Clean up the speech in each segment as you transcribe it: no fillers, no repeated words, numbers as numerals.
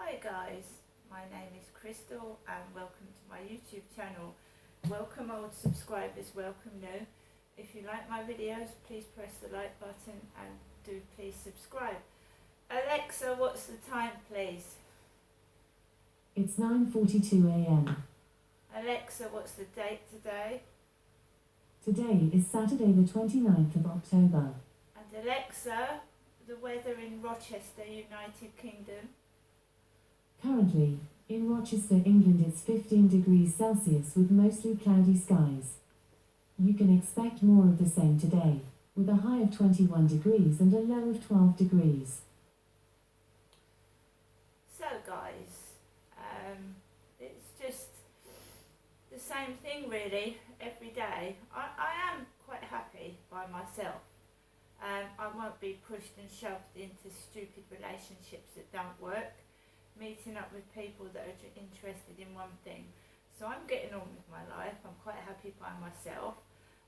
Hi guys, my name is Crystal and welcome to my YouTube channel. Welcome old subscribers, welcome new. If you like my videos, please press the like button and do please subscribe. Alexa, what's the time please? It's 9:42 a.m. Alexa, what's the date today? Today is Saturday the 29th of October. And Alexa, the weather in Rochester, United Kingdom. Currently, in Rochester, England it's 15 degrees Celsius with mostly cloudy skies. You can expect more of the same today, with a high of 21 degrees and a low of 12 degrees. So guys, it's just the same thing really every day. I am quite happy by myself. I won't be pushed and shoved into stupid relationships that don't work, meeting up with people that are interested in one thing. So I'm getting on with my life. I'm quite happy by myself.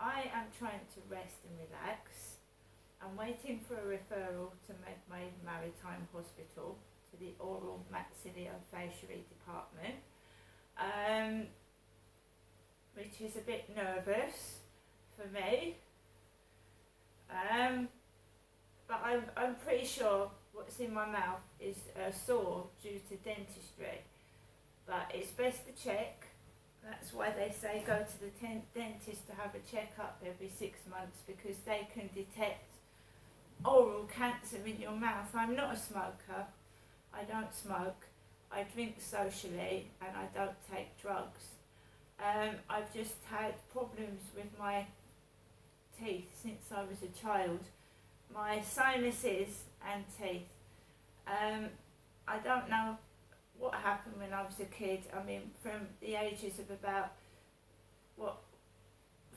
I am trying to rest and relax. I'm waiting for a referral to Medmaid Maritime Hospital to the oral maxillofacial department, which is a bit nervous for me. But I'm pretty sure what's in my mouth is a sore due to dentistry. But it's best to check. That's why they say go to the dentist to have a checkup every 6 months, because they can detect oral cancer in your mouth. I'm not a smoker. I don't smoke. I drink socially and I don't take drugs. I've just had problems with my teeth since I was a child, my sinuses and teeth. I don't know what happened when I was a kid. I mean, from the ages of about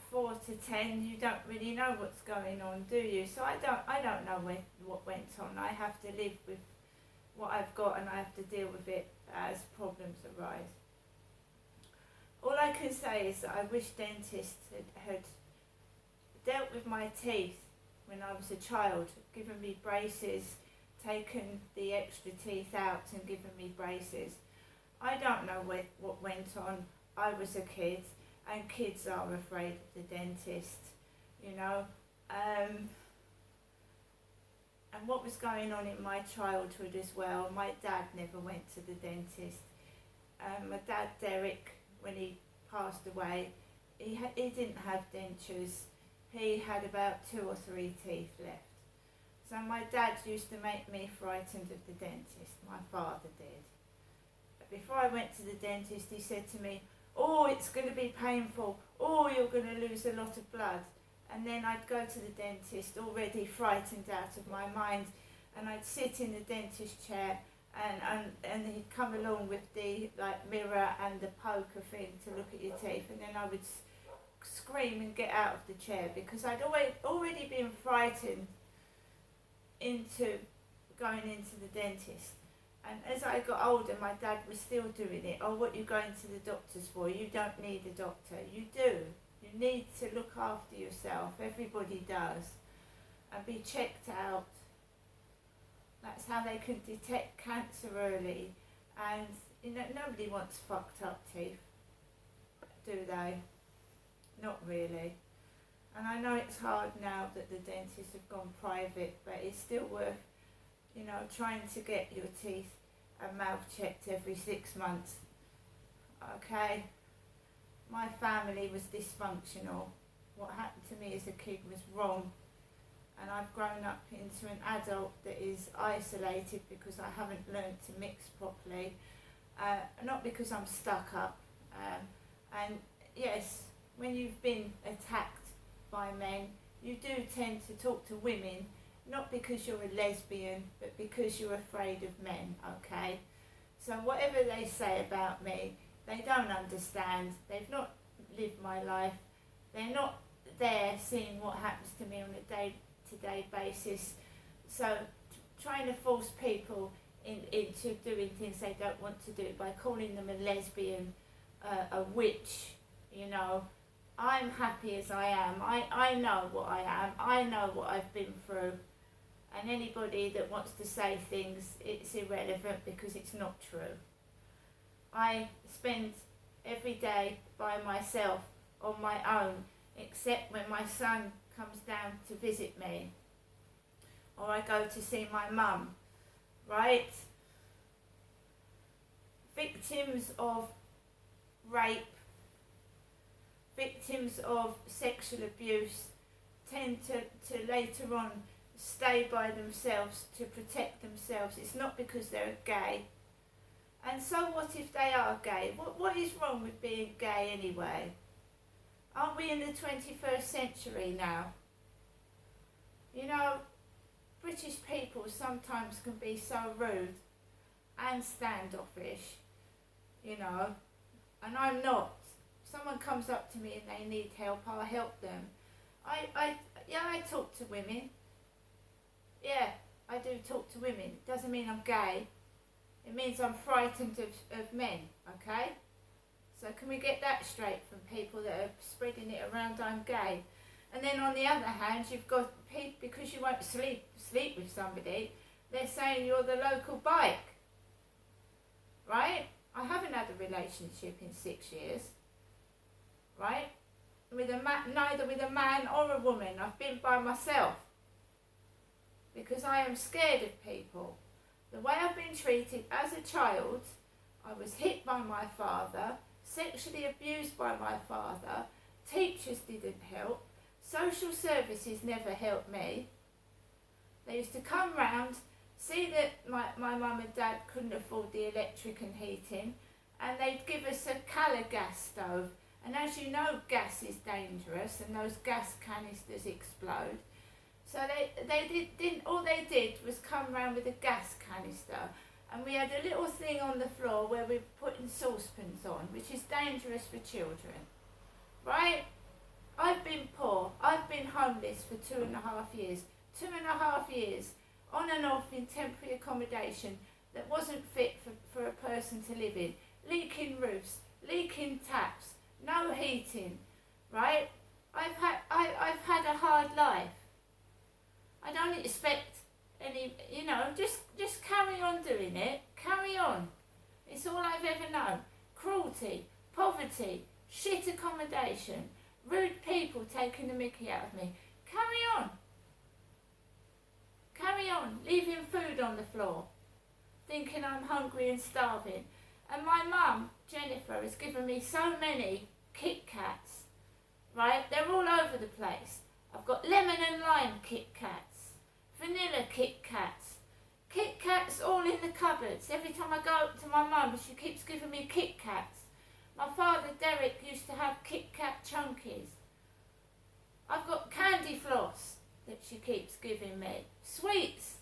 4 to 10, you don't really know what's going on, do you? So I don't know what went on. I have to live with what I've got and I have to deal with it as problems arise. All I can say is that I wish dentists had dealt with my teeth when I was a child, given me braces, taken the extra teeth out and given me braces. I don't know what went on. I was a kid, and kids are afraid of the dentist, you know. And what was going on in my childhood as well, my dad never went to the dentist. My dad, Derek, when he passed away, he didn't have dentures. He had about 2 or 3 teeth left. So my dad used to make me frightened of the dentist. My father did. But before I went to the dentist, he said to me, "Oh, it's going to be painful. Oh, you're going to lose a lot of blood." And then I'd go to the dentist already frightened out of my mind, and I'd sit in the dentist chair, and he'd come along with the mirror and the poker thing to look at your teeth, and then I would scream and get out of the chair because I'd already been frightened into going into the dentist. And as I got older, my dad was still doing it. "Oh, what are you going to the doctors for? You don't need a doctor." You do. You need to look after yourself. Everybody does. And be checked out. That's how they can detect cancer early. And nobody wants fucked up teeth, do they? Not really. And I know it's hard now that the dentists have gone private, but it's still worth, trying to get your teeth and mouth checked every 6 months. Okay? My family was dysfunctional. What happened to me as a kid was wrong. And I've grown up into an adult that is isolated because I haven't learned to mix properly. Not because I'm stuck up. And yes, when you've been attacked by men, you do tend to talk to women, not because you're a lesbian, but because you're afraid of men, okay? So whatever they say about me, they don't understand. They've not lived my life. They're not there seeing what happens to me on a day-to-day basis. So trying to force people into doing things they don't want to do by calling them a lesbian, a witch, I'm happy as I am. I know what I am. I know what I've been through. And anybody that wants to say things, it's irrelevant because it's not true. I spend every day by myself on my own, except when my son comes down to visit me, or I go to see my mum, right? Victims of rape, victims of sexual abuse tend to later on stay by themselves to protect themselves. It's not because they're gay. And so what if they are gay? What is wrong with being gay anyway? Aren't we in the 21st century now? You know, British people sometimes can be so rude and standoffish, you know, and I'm not. If someone comes up to me and they need help, I'll help them. I talk to women. Yeah, I do talk to women. It doesn't mean I'm gay. It means I'm frightened of men, okay? So can we get that straight from people that are spreading it around I'm gay? And then on the other hand, you've got people, because you won't sleep with somebody, they're saying you're the local bike, right? I haven't had a relationship in 6 years, right? Neither with a man or a woman. I've been by myself because I am scared of people. The way I've been treated as a child, I was hit by my father, sexually abused by my father, teachers didn't help, social services never helped me. They used to come round, see that my mum and dad couldn't afford the electric and heating, and they'd give us a Cala gas stove. And as you know, gas is dangerous and those gas canisters explode. So all they did was come round with a gas canister, and we had a little thing on the floor where we were putting saucepans on, which is dangerous for children, right? I've been poor. I've been homeless for 2.5 years. 2.5 years on and off in temporary accommodation that wasn't fit for a person to live in. Leaking roofs, leaking taps, no heating, right? I've had a hard life. I don't expect any, you know, just carry on doing it. Carry on. It's all I've ever known. Cruelty, poverty, shit accommodation, rude people taking the mickey out of me. Carry on. Carry on. Leaving food on the floor. Thinking I'm hungry and starving. And my mum, Jennifer, has given me so many Kit Kats, right? They're all over the place. I've got lemon and lime Kit Kats, vanilla Kit Kats, Kit Kats all in the cupboards. Every time I go up to my mum, she keeps giving me Kit Kats. My father, Derek, used to have Kit Kat chunkies. I've got candy floss that she keeps giving me. Sweets.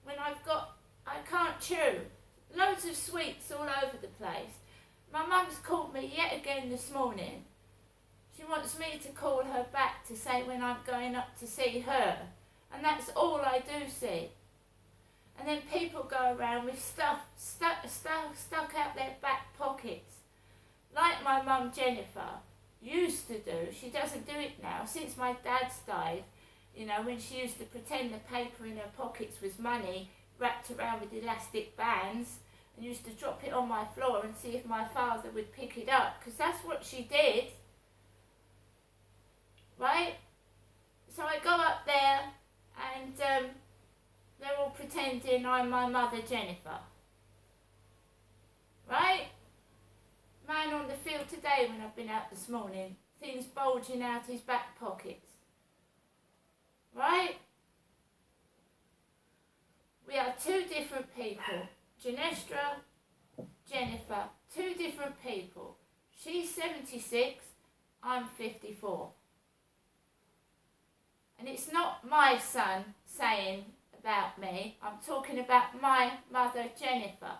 When I can't chew. Loads of sweets all over the place. My mum's called me yet again this morning. She wants me to call her back to say when I'm going up to see her. And that's all I do see. And then people go around with stuff stuck out their back pockets. Like my mum Jennifer used to do. She doesn't do it now. Since my dad's died, you know, when she used to pretend the paper in her pockets was money wrapped around with elastic bands, and used to drop it on my floor and see if my father would pick it up, because that's what she did, right? So I go up there and they're all pretending I'm my mother Jennifer, right? Man on the field today when I've been out this morning, things bulging out his back pockets, right? We are two different people. Janestra, Jennifer, two different people. She's 76, I'm 54. And it's not my son saying about me, I'm talking about my mother Jennifer.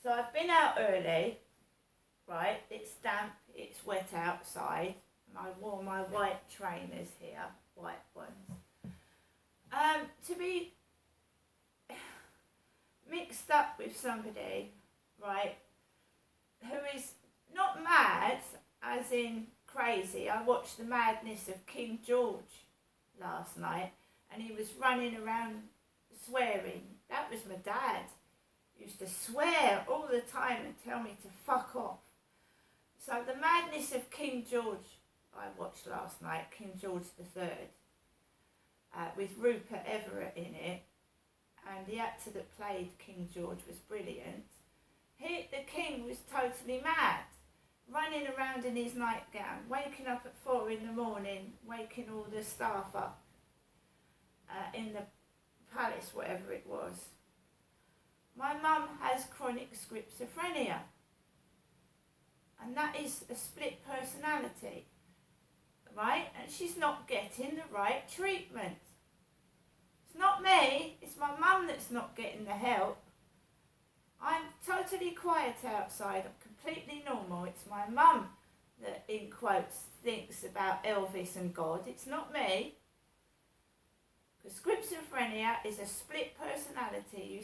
So I've been out early, right, it's damp, it's wet outside. I wore my white trainers here, white ones. To be mixed up with somebody, right, who is not mad, as in crazy. I watched The Madness of King George last night, and he was running around swearing. That was my dad. He used to swear all the time and tell me to fuck off. So The Madness of King George I watched last night, King George III, with Rupert Everett in it, and the actor that played King George was brilliant. The king was totally mad, running around in his nightgown, waking up at 4 a.m, waking all the staff up in the palace, whatever it was. My mum has chronic schizophrenia, and that is a split personality, right? And she's not getting the right treatment. It's not me, it's my mum that's not getting the help. I'm totally quiet outside, I'm completely normal. It's my mum that, in quotes, thinks about Elvis and God. It's not me. Because schizophrenia is a split personality. You